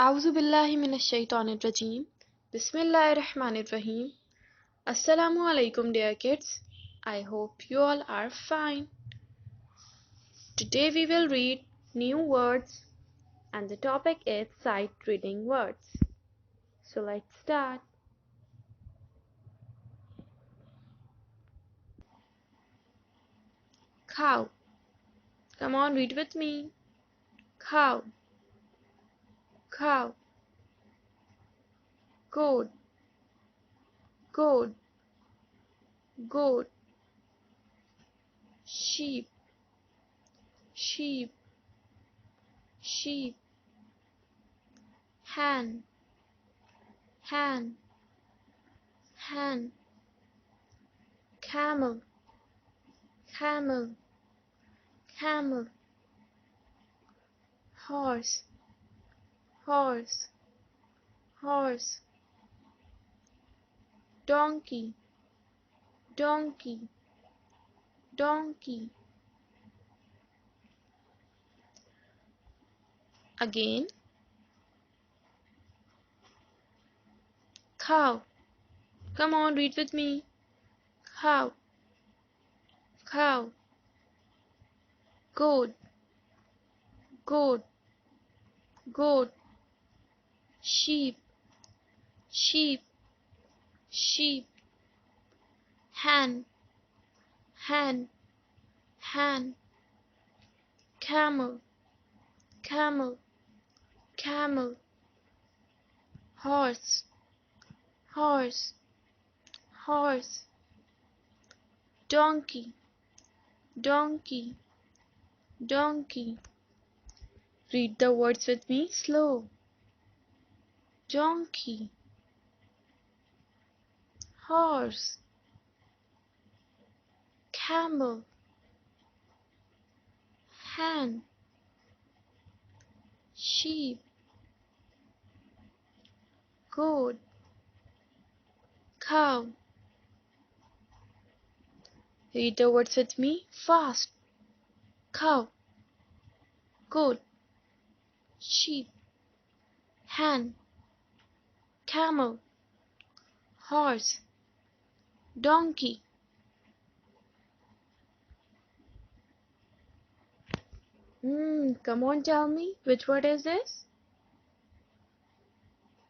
A'udhu billahi minash shaitanir rajim. Bismillahir Rahmanir Rahim. Assalamu alaikum, dear kids. I hope you all are fine. Today we will read new words, and the topic is sight reading words. So let's start. Cow. Come on, read with me. Cow. Cow. Goat. Goat. Goat. Sheep. Sheep. Sheep. Hen. Hen. Hen. Camel. Camel. Camel. Horse. Horse. Horse. Donkey. Donkey. Donkey. Again. Cow. Come on, read with me. Cow. Cow. Goat. Goat. Goat. Sheep. Sheep. Sheep. Hen. Hen. Hen. Camel. Camel. Camel. Horse. Horse. Horse. Donkey. Donkey. Donkey. Read the words with me slow. Donkey. Horse. Camel. Hen. Sheep. Goat. Cow. Read the words with me fast. Cow. Goat. Sheep. Hen. Camel. Horse. Donkey. Come on, tell me, which word is this?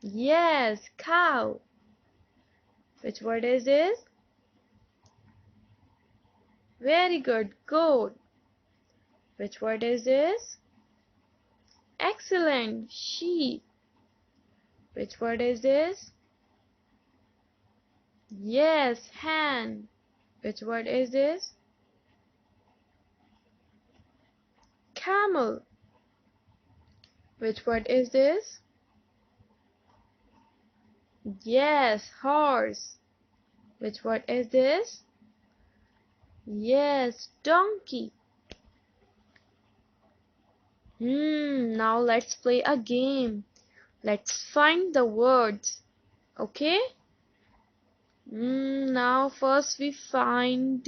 Yes, cow. Which word is this? Very good, goat. Which word is this? Excellent, sheep. Which word is this? Yes, hen. Which word is this? Camel. Which word is this? Yes, horse. Which word is this? Yes, donkey. Now let's play a game. Let's find the words. Okay? Now first we find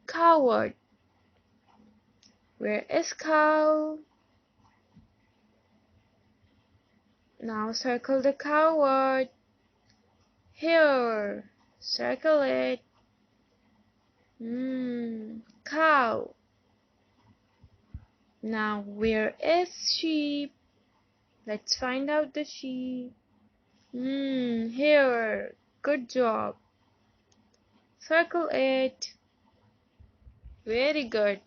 cow word. Where is cow? Now circle the cow word. Here. Circle it. Cow. Now where is sheep? Let's find out the sheep. Here. Good job. Circle it. Very good.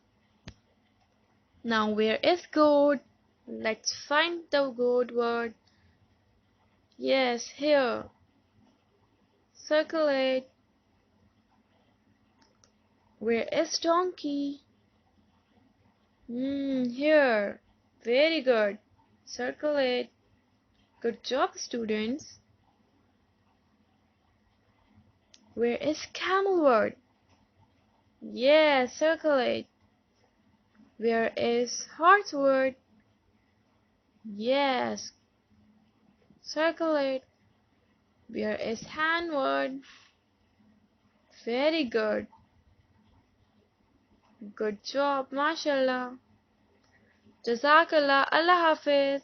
Now where is goat? Let's find the goat word. Yes, here. Circle it. Where is donkey? Here. Very good. Circle it. Good job, students. Where is camel word? Yes, circle it. Where is horse word? Yes. Circle it. Where is hen word? Very good. Good job, mashallah. Jazakallah. Allah Hafiz.